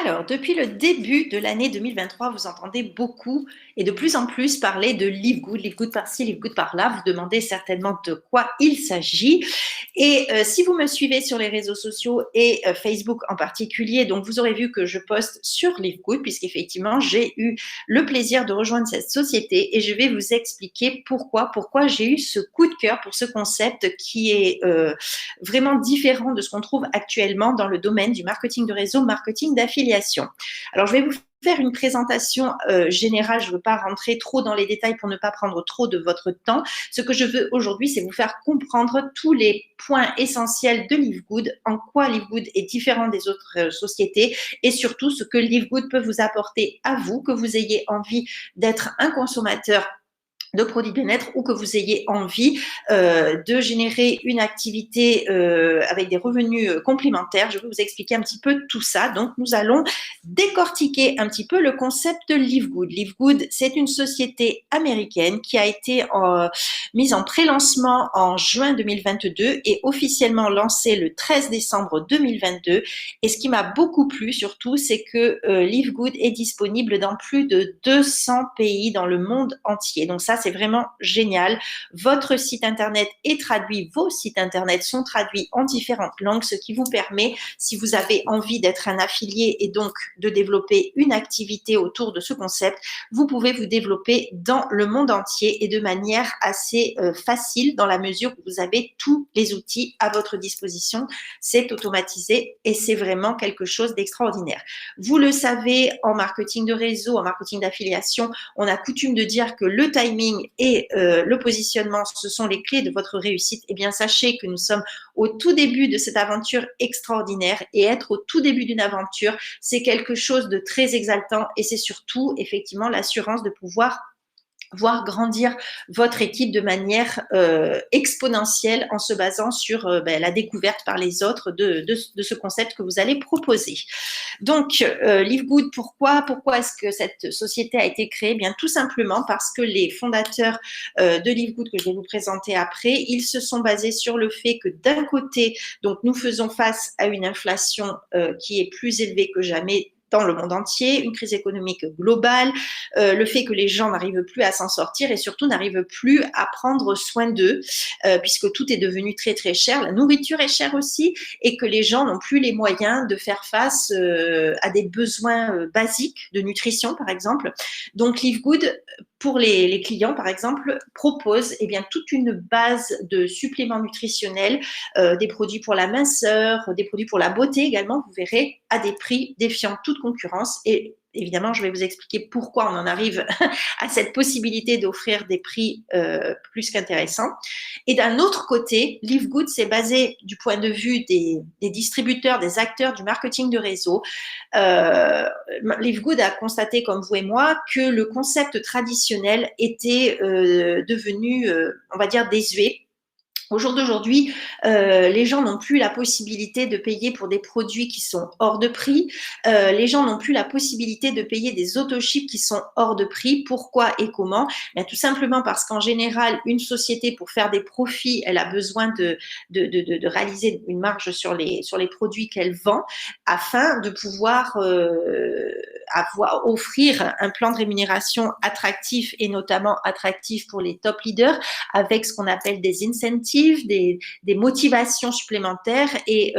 Alors, depuis le début de l'année 2023, vous entendez beaucoup et de plus en plus parler de Live Good par-ci, Live Good par-là. Vous demandez certainement de quoi il s'agit. Et si vous me suivez sur les réseaux sociaux et Facebook en particulier, donc vous aurez vu que je poste sur Live Good, puisqu'effectivement, j'ai eu le plaisir de rejoindre cette société et je vais vous expliquer pourquoi j'ai eu ce coup de cœur pour ce concept qui est vraiment différent de ce qu'on trouve actuellement dans le domaine du marketing de réseau, marketing d'affiliation. Alors, je vais vous faire une présentation générale. Je ne veux pas rentrer trop dans les détails pour ne pas prendre trop de votre temps. Ce que je veux aujourd'hui, c'est vous faire comprendre tous les points essentiels de LiveGood, en quoi LiveGood est différent des autres sociétés et surtout ce que LiveGood peut vous apporter à vous, que vous ayez envie d'être un consommateur de produits bien-être ou que vous ayez envie de générer une activité avec des revenus complémentaires. Je vais vous expliquer un petit peu tout ça. Donc, nous allons décortiquer un petit peu le concept de LiveGood. LiveGood, c'est une société américaine qui a été mise en pré-lancement en juin 2022 et officiellement lancée le 13 décembre 2022. Et ce qui m'a beaucoup plu surtout, c'est que LiveGood est disponible dans plus de 200 pays dans le monde entier. Donc ça, c'est vraiment génial. Votre site internet est traduit, vos sites internet sont traduits en différentes langues, ce qui vous permet, si vous avez envie d'être un affilié et donc de développer une activité autour de ce concept, vous pouvez vous développer dans le monde entier et de manière assez facile dans la mesure où vous avez tous les outils à votre disposition. C'est automatisé et c'est vraiment quelque chose d'extraordinaire. Vous le savez, en marketing de réseau, en marketing d'affiliation, on a coutume de dire que le timing et le positionnement, ce sont les clés de votre réussite. Eh bien, sachez que nous sommes au tout début de cette aventure extraordinaire et être au tout début d'une aventure, c'est quelque chose de très exaltant et c'est surtout effectivement l'assurance de pouvoir voir grandir votre équipe de manière exponentielle en se basant sur la découverte par les autres de ce concept que vous allez proposer. Donc, LiveGood, pourquoi est-ce que cette société a été créée? Bien, tout simplement parce que les fondateurs de LiveGood, que je vais vous présenter après, ils se sont basés sur le fait que d'un côté, donc nous faisons face à une inflation qui est plus élevée que jamais dans le monde entier, une crise économique globale, le fait que les gens n'arrivent plus à s'en sortir et surtout n'arrivent plus à prendre soin d'eux, puisque tout est devenu très très cher, la nourriture est chère aussi, et que les gens n'ont plus les moyens de faire face à des besoins basiques de nutrition, par exemple. Donc, LiveGood, pour les clients, par exemple, propose eh bien, toute une base de suppléments nutritionnels, des produits pour la minceur, des produits pour la beauté également, vous verrez, à des prix défiant toute concurrence. Et évidemment, je vais vous expliquer pourquoi on en arrive à cette possibilité d'offrir des prix plus qu'intéressants. Et d'un autre côté, LiveGood s'est basé du point de vue des distributeurs, des acteurs du marketing de réseau. LiveGood a constaté, comme vous et moi, que le concept traditionnel était devenu, on va dire, désuet. Au jour d'aujourd'hui, les gens n'ont plus la possibilité de payer pour des produits qui sont hors de prix. Les gens n'ont plus la possibilité de payer des autochips qui sont hors de prix. Pourquoi et comment? Bien, tout simplement parce qu'en général, une société, pour faire des profits, elle a besoin de réaliser une marge sur les produits qu'elle vend afin de pouvoir offrir un plan de rémunération attractif et notamment attractif pour les top leaders avec ce qu'on appelle des incentives, des motivations supplémentaires et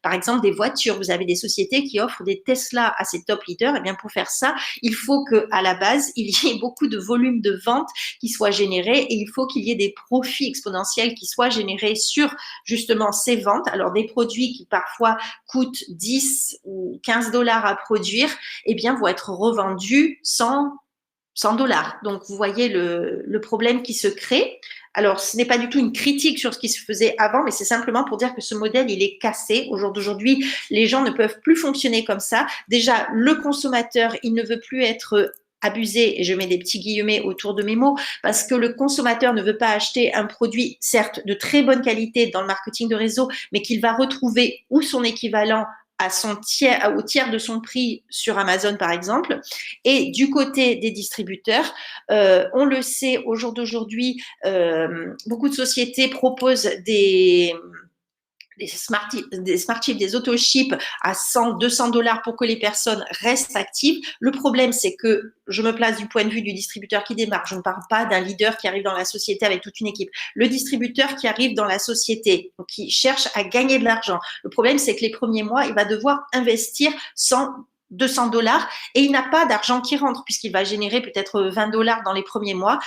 par exemple des voitures. Vous avez des sociétés qui offrent des Tesla à ces top leaders. Et bien pour faire ça, il faut qu'à la base, il y ait beaucoup de volume de ventes qui soient générés et il faut qu'il y ait des profits exponentiels qui soient générés sur justement ces ventes. Alors des produits qui parfois coûtent 10 ou 15 dollars à produire, eh bien vont être revendus 100 dollars. Donc, vous voyez le problème qui se crée. Alors, ce n'est pas du tout une critique sur ce qui se faisait avant, mais c'est simplement pour dire que ce modèle, il est cassé. Au jour d'aujourd'hui, les gens ne peuvent plus fonctionner comme ça. Déjà, le consommateur, il ne veut plus être abusé, et je mets des petits guillemets autour de mes mots, parce que le consommateur ne veut pas acheter un produit, certes, de très bonne qualité dans le marketing de réseau, mais qu'il va retrouver ou son équivalent au tiers de son prix sur Amazon, par exemple. Et du côté des distributeurs, on le sait, au jour d'aujourd'hui, beaucoup de sociétés proposent des smart chips, des auto-chips à 100, 200 dollars pour que les personnes restent actives. Le problème, c'est que je me place du point de vue du distributeur qui démarre. Je ne parle pas d'un leader qui arrive dans la société avec toute une équipe. Le distributeur qui arrive dans la société, donc qui cherche à gagner de l'argent. Le problème, c'est que les premiers mois, il va devoir investir 100, 200 dollars et il n'a pas d'argent qui rentre puisqu'il va générer peut-être 20 dollars dans les premiers mois.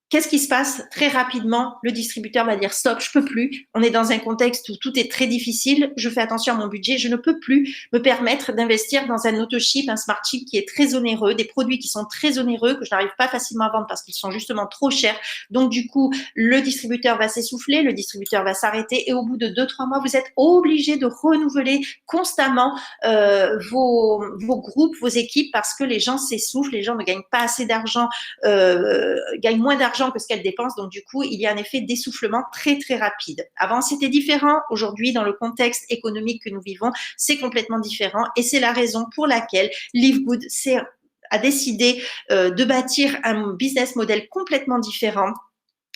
Qu'est-ce qui se passe? Très rapidement, le distributeur va dire stop, je peux plus. On est dans un contexte où tout est très difficile. Je fais attention à mon budget. Je ne peux plus me permettre d'investir dans un auto-chip, un smart chip qui est très onéreux, des produits qui sont très onéreux, que je n'arrive pas facilement à vendre parce qu'ils sont justement trop chers. Donc, du coup, le distributeur va s'essouffler, le distributeur va s'arrêter et au bout de 2-3 mois, vous êtes obligé de renouveler constamment vos groupes, vos équipes parce que les gens s'essoufflent, les gens ne gagnent pas assez d'argent, gagnent moins d'argent que ce qu'elles dépensent. Donc, du coup, il y a un effet d'essoufflement très, très rapide. Avant, c'était différent. Aujourd'hui, dans le contexte économique que nous vivons, c'est complètement différent. Et c'est la raison pour laquelle Live Good a décidé de bâtir un business model complètement différent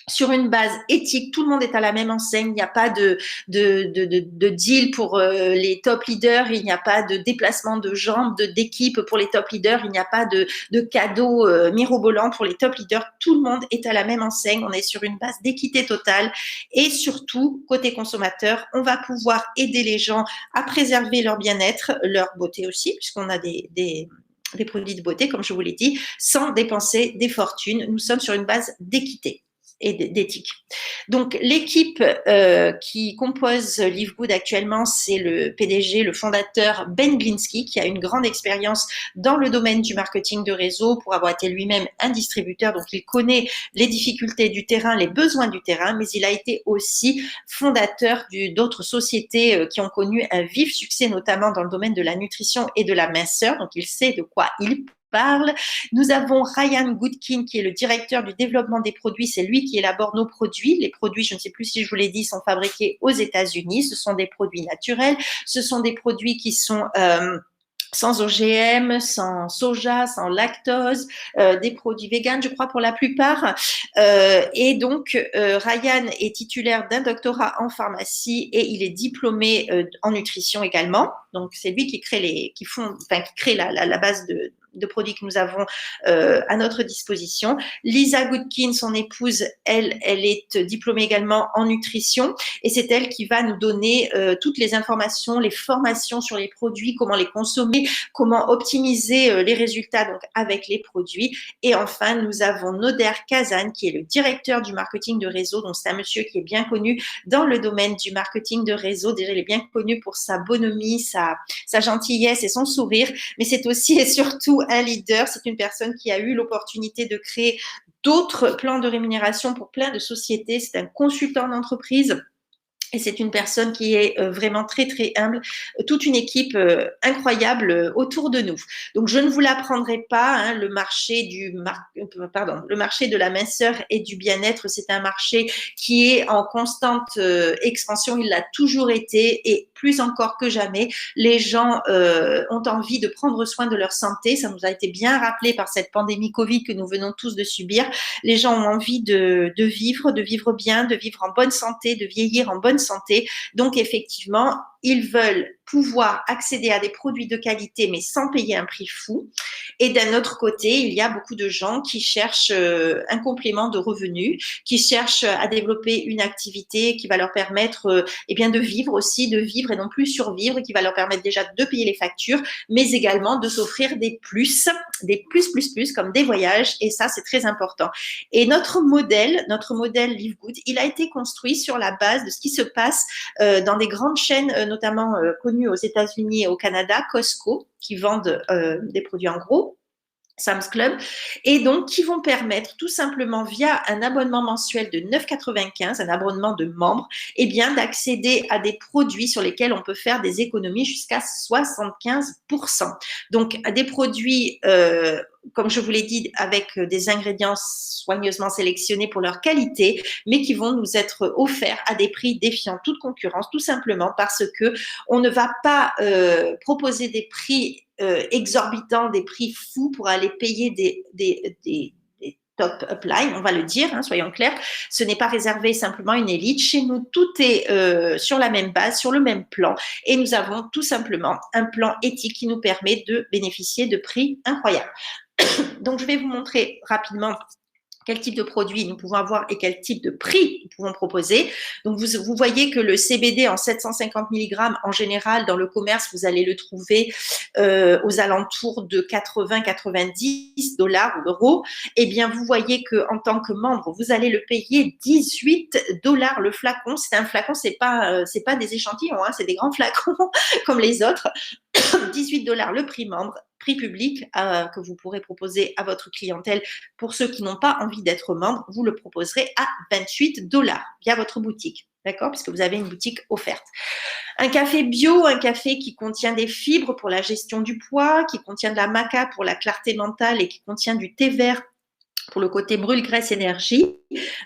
sur une base éthique. Tout le monde est à la même enseigne. Il n'y a pas de deal pour les top leaders. Il n'y a pas de déplacement de jambes d'équipe pour les top leaders. Il n'y a pas de cadeaux mirobolants pour les top leaders. Tout le monde est à la même enseigne. On est sur une base d'équité totale. Et surtout, côté consommateur, on va pouvoir aider les gens à préserver leur bien-être, leur beauté aussi, puisqu'on a des produits de beauté, comme je vous l'ai dit, sans dépenser des fortunes. Nous sommes sur une base d'équité et d'éthique. Donc, l'équipe qui compose Live Good actuellement, c'est le PDG, le fondateur Ben Glinsky, qui a une grande expérience dans le domaine du marketing de réseau pour avoir été lui-même un distributeur. Donc, il connaît les difficultés du terrain, les besoins du terrain, mais il a été aussi fondateur d'autres sociétés qui ont connu un vif succès, notamment dans le domaine de la nutrition et de la minceur. Donc, il sait de quoi il parle. Nous avons Ryan Goodkin qui est le directeur du développement des produits. C'est lui qui élabore nos produits. Les produits, je ne sais plus si je vous l'ai dit, sont fabriqués aux États-Unis. Ce sont des produits naturels. Ce sont des produits qui sont sans OGM, sans soja, sans lactose, des produits véganes, je crois, pour la plupart. Et donc, Ryan est titulaire d'un doctorat en pharmacie et il est diplômé en nutrition également. Donc, c'est lui qui crée qui crée la base de produits que nous avons à notre disposition. Lisa Goodkin, son épouse, elle est diplômée également en nutrition et c'est elle qui va nous donner toutes les informations, les formations sur les produits, comment les consommer, comment optimiser les résultats donc avec les produits. Et enfin, nous avons Noder Kazan qui est le directeur du marketing de réseau. Donc, c'est un monsieur qui est bien connu dans le domaine du marketing de réseau. Déjà, il est bien connu pour sa bonhomie, sa gentillesse et son sourire, mais c'est aussi et surtout un leader. C'est une personne qui a eu l'opportunité de créer d'autres plans de rémunération pour plein de sociétés. C'est un consultant d'entreprise. Et c'est une personne qui est vraiment très, très humble, toute une équipe incroyable autour de nous. Donc, je ne vous l'apprendrai pas, hein, le marché de la minceur et du bien-être, c'est un marché qui est en constante expansion. Il l'a toujours été et plus encore que jamais, les gens ont envie de prendre soin de leur santé. Ça nous a été bien rappelé par cette pandémie Covid que nous venons tous de subir. Les gens ont envie de vivre bien, de vivre en bonne santé, de vieillir en bonne santé. Donc, effectivement, ils veulent pouvoir accéder à des produits de qualité, mais sans payer un prix fou. Et d'un autre côté, il y a beaucoup de gens qui cherchent un complément de revenus, qui cherchent à développer une activité qui va leur permettre de vivre aussi, de vivre et non plus survivre, qui va leur permettre déjà de payer les factures, mais également de s'offrir des plus, comme des voyages. Et ça, c'est très important. Et notre modèle Live Good, il a été construit sur la base de ce qui se passe dans des grandes chaînes, notamment connues aux États-Unis et au Canada, Costco, qui vendent des produits en gros, Sam's Club, et donc qui vont permettre tout simplement via un abonnement mensuel de 9,95, un abonnement de membres, d'accéder à des produits sur lesquels on peut faire des économies jusqu'à 75%. Donc des produits comme je vous l'ai dit, avec des ingrédients soigneusement sélectionnés pour leur qualité, mais qui vont nous être offerts à des prix défiant toute concurrence, tout simplement parce que on ne va pas proposer des prix exorbitants, des prix fous pour aller payer des top upline, on va le dire, hein, soyons clairs, ce n'est pas réservé simplement à une élite. Chez nous, tout est sur la même base, sur le même plan, et nous avons tout simplement un plan éthique qui nous permet de bénéficier de prix incroyables. Donc, je vais vous montrer rapidement quel type de produit nous pouvons avoir et quel type de prix nous pouvons proposer. Donc, vous voyez que le CBD en 750 mg, en général, dans le commerce, vous allez le trouver aux alentours de 80-90 dollars ou euros. Eh bien, vous voyez qu'en tant que membre, vous allez le payer 18 dollars le flacon. C'est un flacon, c'est pas des échantillons, hein, c'est des grands flacons comme les autres. 18 dollars le prix membre, prix public que vous pourrez proposer à votre clientèle. Pour ceux qui n'ont pas envie d'être membres, vous le proposerez à 28 dollars via votre boutique. D'accord? Puisque vous avez une boutique offerte. Un café bio, un café qui contient des fibres pour la gestion du poids, qui contient de la maca pour la clarté mentale et qui contient du thé vert pour le côté brûle-graisse énergie,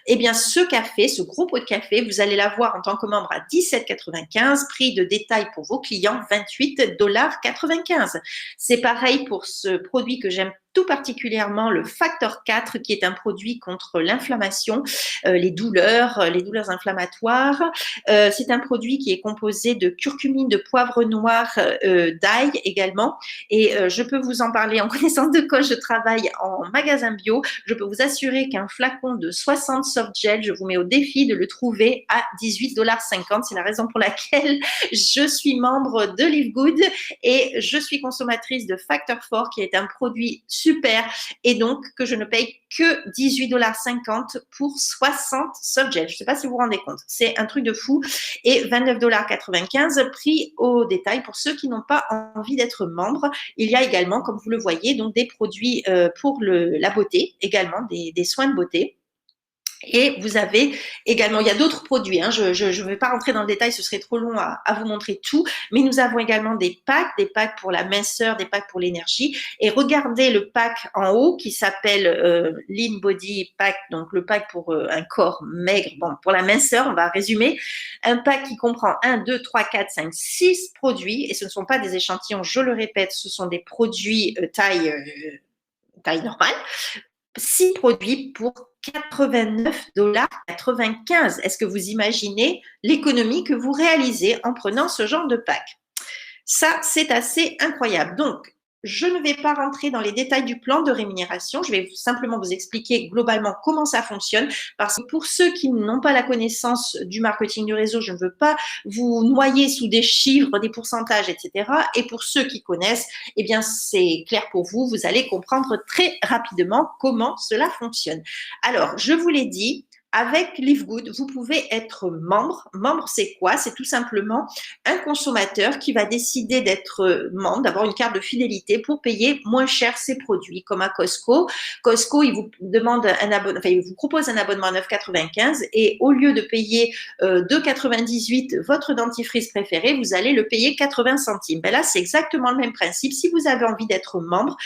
eh bien ce café, ce gros pot de café, vous allez l'avoir en tant que membre à 17,95 $, prix de détail pour vos clients 28,95 $. C'est pareil pour ce produit que j'aime tout particulièrement, le Factor 4, qui est un produit contre l'inflammation, les douleurs inflammatoires. C'est un produit qui est composé de curcumine, de poivre noir, d'ail également. Et je peux vous en parler en connaissance de cause. Je travaille en magasin bio. Je peux vous assurer qu'un flacon de 60 soft gel, je vous mets au défi de le trouver à 18,50 $. C'est la raison pour laquelle je suis membre de Live Good et je suis consommatrice de Factor 4, qui est un produit super, et donc que je ne paye que 18,50 $ pour 60 soft gel. Je ne sais pas si vous vous rendez compte, c'est un truc de fou. Et 29,95 $, prix au détail pour ceux qui n'ont pas envie d'être membres. Il y a également, comme vous le voyez, donc des produits pour la beauté, également des soins de beauté. Et vous avez également, il y a d'autres produits, hein, je ne vais pas rentrer dans le détail, ce serait trop long à vous montrer tout, mais nous avons également des packs pour la minceur, des packs pour l'énergie. Et regardez le pack en haut qui s'appelle Lean Body Pack, donc le pack pour un corps maigre, bon, pour la minceur, on va résumer. Un pack qui comprend 1, 2, 3, 4, 5, 6 produits, et ce ne sont pas des échantillons, je le répète, ce sont des produits taille normale. 6 produits pour 89,95 $. Est-ce que vous imaginez l'économie que vous réalisez en prenant ce genre de pack? Ça, c'est assez incroyable. Donc, je ne vais pas rentrer dans les détails du plan de rémunération. Je vais simplement vous expliquer globalement comment ça fonctionne, parce que pour ceux qui n'ont pas la connaissance du marketing du réseau, je ne veux pas vous noyer sous des chiffres, des pourcentages, etc. Et pour ceux qui connaissent, eh bien, c'est clair pour vous. Vous allez comprendre très rapidement comment cela fonctionne. Alors, je vous l'ai dit, avec Live Good, vous pouvez être membre. Membre, c'est quoi? C'est tout simplement un consommateur qui va décider d'être membre, d'avoir une carte de fidélité pour payer moins cher ses produits, comme à Costco. Costco, il vous demande il vous propose un abonnement à 9,95 € et au lieu de payer 2,98 € votre dentifrice préféré, vous allez le payer 80 centimes. Ben là, c'est exactement le même principe. Si vous avez envie d'être membre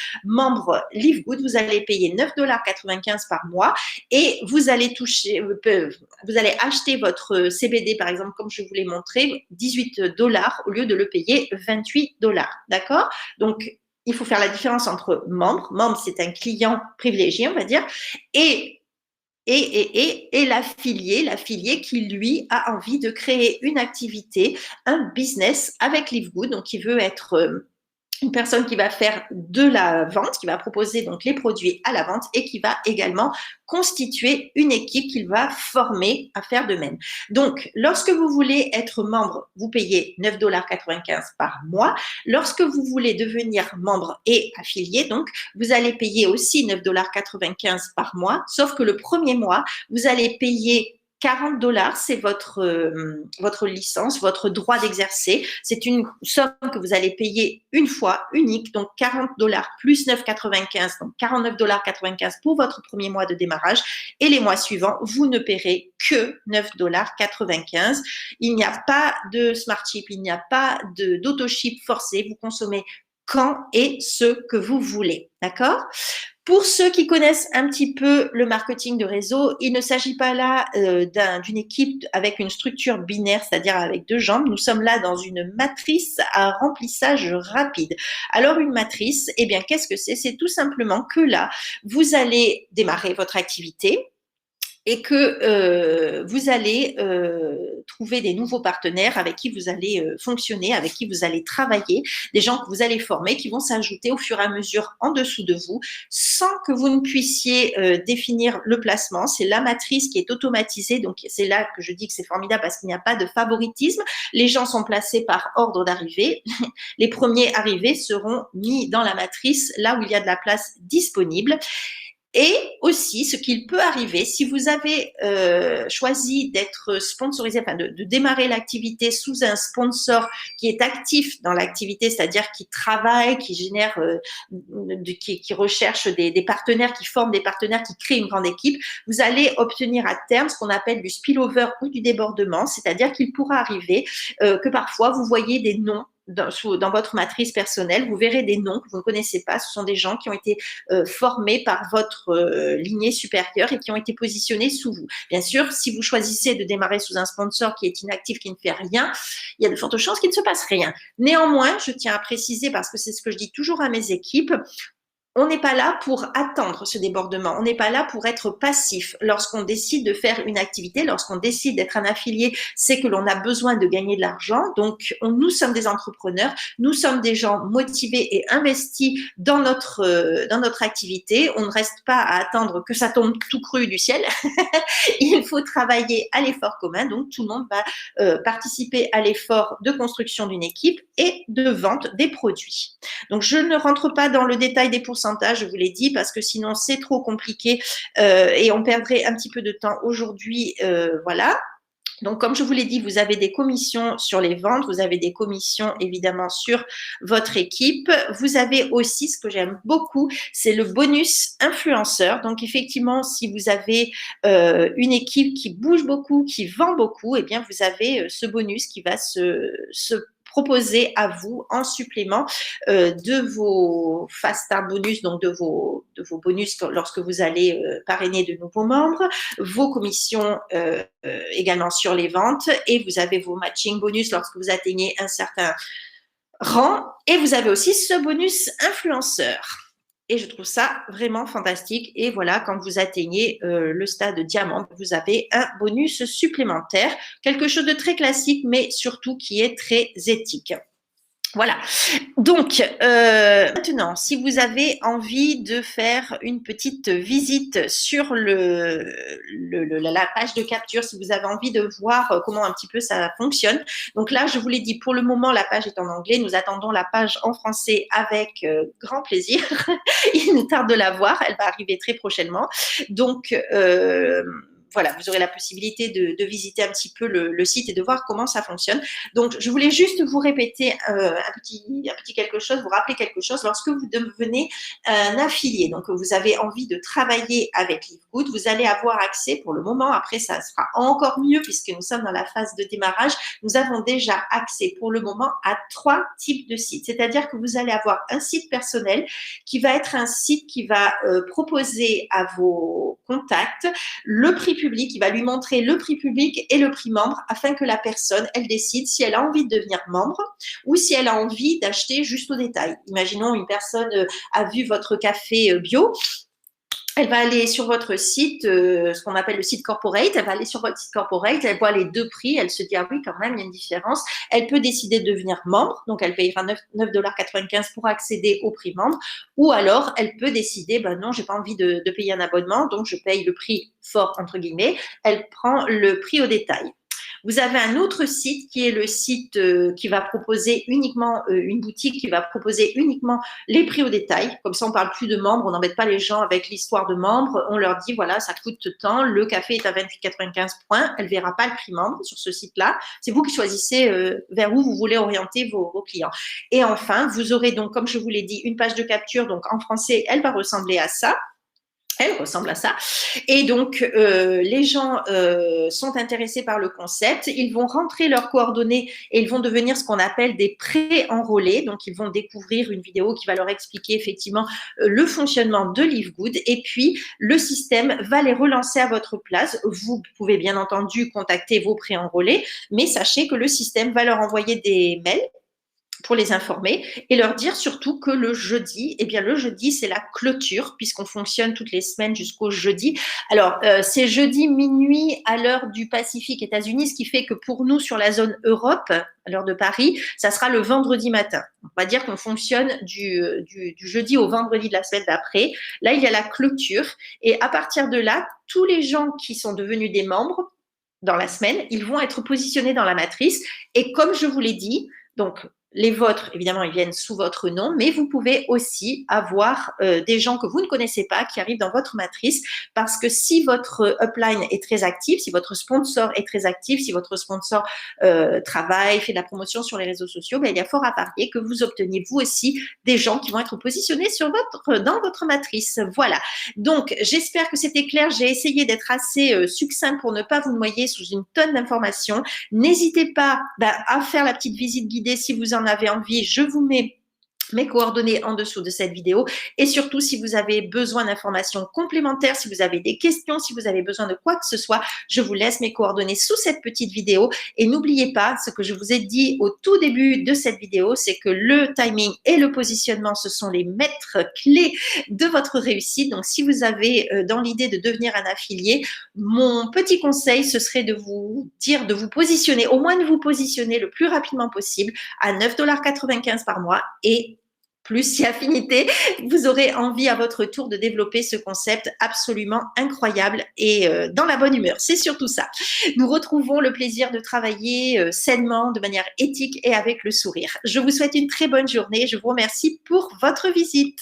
Live Good, vous allez payer 9,95 $ par mois et vous allez acheter votre CBD, par exemple, comme je vous l'ai montré, 18 $ au lieu de le payer 28 $. D'accord? Donc, il faut faire la différence entre membre. Membre, c'est un client privilégié, on va dire, et l'affilié qui, lui, a envie de créer une activité, un business avec Live Good, donc qui veut être une personne qui va faire de la vente, qui va proposer donc les produits à la vente et qui va également constituer une équipe qu'il va former à faire de même. Donc, lorsque vous voulez être membre, vous payez 9,95 $ par mois. Lorsque vous voulez devenir membre et affilié, donc, vous allez payer aussi 9,95 $ par mois, sauf que le premier mois, vous allez payer 40 $, c'est votre licence, votre droit d'exercer. C'est une somme que vous allez payer une fois, unique, donc 40 $ plus 9,95 $, donc 49,95 $ pour votre premier mois de démarrage. Et les mois suivants, vous ne paierez que 9,95 $. Il n'y a pas de smart chip, il n'y a pas d'auto-ship forcé. Vous consommez quand et ce que vous voulez. D'accord? Pour ceux qui connaissent un petit peu le marketing de réseau, il ne s'agit pas là d'une équipe avec une structure binaire, c'est-à-dire avec deux jambes. Nous sommes là dans une matrice à remplissage rapide. Alors une matrice, eh bien, qu'est-ce que c'est? C'est tout simplement que là, vous allez démarrer votre activité et que vous allez trouver des nouveaux partenaires avec qui vous allez fonctionner, avec qui vous allez travailler, des gens que vous allez former, qui vont s'ajouter au fur et à mesure en dessous de vous, sans que vous ne puissiez définir le placement. C'est la matrice qui est automatisée, donc c'est là que je dis que c'est formidable parce qu'il n'y a pas de favoritisme. Les gens sont placés par ordre d'arrivée. Les premiers arrivés seront mis dans la matrice, là où il y a de la place disponible. Et aussi, ce qu'il peut arriver, si vous avez choisi d'être sponsorisé, enfin de démarrer l'activité sous un sponsor qui est actif dans l'activité, c'est-à-dire qui travaille, qui génère, qui recherche des partenaires, qui forme des partenaires, qui crée une grande équipe, vous allez obtenir à terme ce qu'on appelle du spillover ou du débordement, c'est-à-dire qu'il pourra arriver que parfois vous voyez des noms dans votre matrice personnelle, vous verrez des noms que vous ne connaissez pas. Ce sont des gens qui ont été formés par votre lignée supérieure et qui ont été positionnés sous vous. Bien sûr, si vous choisissez de démarrer sous un sponsor qui est inactif, qui ne fait rien, il y a de fortes chances qu'il ne se passe rien. Néanmoins, je tiens à préciser, parce que c'est ce que je dis toujours à mes équipes, on n'est pas là pour attendre ce débordement. On n'est pas là pour être passif. Lorsqu'on décide de faire une activité, lorsqu'on décide d'être un affilié, c'est que l'on a besoin de gagner de l'argent. Donc, nous sommes des entrepreneurs. Nous sommes des gens motivés et investis dans notre activité. On ne reste pas à attendre que ça tombe tout cru du ciel. Il faut travailler à l'effort commun. Donc, tout le monde va participer à l'effort de construction d'une équipe et de vente des produits. Donc, je ne rentre pas dans le détail des pourcentages, je vous l'ai dit, parce que sinon c'est trop compliqué et on perdrait un petit peu de temps aujourd'hui. Voilà. Donc, comme je vous l'ai dit, vous avez des commissions sur les ventes, vous avez des commissions évidemment sur votre équipe. Vous avez aussi, ce que j'aime beaucoup, c'est le bonus influenceur. Donc, effectivement, si vous avez une équipe qui bouge beaucoup, qui vend beaucoup, eh bien, vous avez ce bonus qui va se proposer à vous en supplément de vos fast start bonus, donc de vos bonus lorsque vous allez parrainer de nouveaux membres, vos commissions également sur les ventes, et vous avez vos matching bonus lorsque vous atteignez un certain rang, et vous avez aussi ce bonus influenceur. Et je trouve ça vraiment fantastique. Et voilà, quand vous atteignez le stade diamant, vous avez un bonus supplémentaire, quelque chose de très classique, mais surtout qui est très éthique. Voilà. Donc, maintenant, si vous avez envie de faire une petite visite sur la page de capture, si vous avez envie de voir comment un petit peu ça fonctionne. Donc là, je vous l'ai dit, pour le moment, la page est en anglais. Nous attendons la page en français avec grand plaisir. Il nous tarde de la voir. Elle va arriver très prochainement. Donc, voilà, vous aurez la possibilité de visiter un petit peu le site et de voir comment ça fonctionne. Donc, je voulais juste vous répéter un petit quelque chose, vous rappeler quelque chose. Lorsque vous devenez un affilié, donc vous avez envie de travailler avec Livegood, vous allez avoir accès pour le moment, après ça sera encore mieux puisque nous sommes dans la phase de démarrage, nous avons déjà accès pour le moment à 3 types de sites. C'est-à-dire que vous allez avoir un site personnel qui va être un site qui va proposer à vos contacts le prix public, il va lui montrer le prix public et le prix membre afin que la personne, elle décide si elle a envie de devenir membre ou si elle a envie d'acheter juste au détail. Imaginons une personne a vu votre café bio. Elle va aller sur votre site, ce qu'on appelle le site corporate. Elle va aller sur votre site corporate, elle voit les 2 prix, elle se dit ah oui quand même il y a une différence. Elle peut décider de devenir membre, donc elle payera 9,95 $ pour accéder au prix membre. Ou alors elle peut décider ben non j'ai pas envie de payer un abonnement, donc je paye le prix fort entre guillemets. Elle prend le prix au détail. Vous avez un autre site qui est le site qui va proposer uniquement une boutique qui va proposer uniquement les prix au détail. Comme ça, on parle plus de membres, on n'embête pas les gens avec l'histoire de membres. On leur dit voilà, ça coûte tant, le café est à 28,95 points. Elle verra pas le prix membre sur ce site-là. C'est vous qui choisissez vers où vous voulez orienter vos clients. Et enfin, vous aurez donc, comme je vous l'ai dit, une page de capture. Donc en français, elle va ressembler à ça. Elle ressemble à ça. Et donc, les gens sont intéressés par le concept. Ils vont rentrer leurs coordonnées et ils vont devenir ce qu'on appelle des pré-enrôlés. Donc, ils vont découvrir une vidéo qui va leur expliquer effectivement le fonctionnement de LiveGood. Et puis, le système va les relancer à votre place. Vous pouvez bien entendu contacter vos pré-enrôlés, mais sachez que le système va leur envoyer des mails pour les informer et leur dire surtout que le jeudi, eh bien le jeudi c'est la clôture puisqu'on fonctionne toutes les semaines jusqu'au jeudi. Alors c'est jeudi minuit à l'heure du Pacifique États-Unis, ce qui fait que pour nous sur la zone Europe, à l'heure de Paris, ça sera le vendredi matin. On va dire qu'on fonctionne du jeudi au vendredi de la semaine d'après. Là il y a la clôture et à partir de là, tous les gens qui sont devenus des membres dans la semaine, ils vont être positionnés dans la matrice et comme je vous l'ai dit, donc les vôtres, évidemment, ils viennent sous votre nom, mais vous pouvez aussi avoir des gens que vous ne connaissez pas qui arrivent dans votre matrice parce que si votre upline est très actif, si votre sponsor est très actif, si votre sponsor travaille, fait de la promotion sur les réseaux sociaux, ben, il y a fort à parier que vous obteniez vous aussi des gens qui vont être positionnés dans votre matrice. Voilà. Donc, j'espère que c'était clair. J'ai essayé d'être assez succinct pour ne pas vous noyer sous une tonne d'informations. N'hésitez pas à faire la petite visite guidée si vous en avez envie. Je vous mets mes coordonnées en dessous de cette vidéo et surtout si vous avez besoin d'informations complémentaires, si vous avez des questions, si vous avez besoin de quoi que ce soit, je vous laisse mes coordonnées sous cette petite vidéo et n'oubliez pas ce que je vous ai dit au tout début de cette vidéo, c'est que le timing et le positionnement ce sont les maîtres clés de votre réussite. Donc si vous avez dans l'idée de devenir un affilié, mon petit conseil ce serait de vous dire de vous positionner, au moins de vous positionner le plus rapidement possible à 9,95 $ par mois et plus si affinité, vous aurez envie à votre tour de développer ce concept absolument incroyable et dans la bonne humeur. C'est surtout ça. Nous retrouvons le plaisir de travailler sainement, de manière éthique et avec le sourire. Je vous souhaite une très bonne journée. Je vous remercie pour votre visite.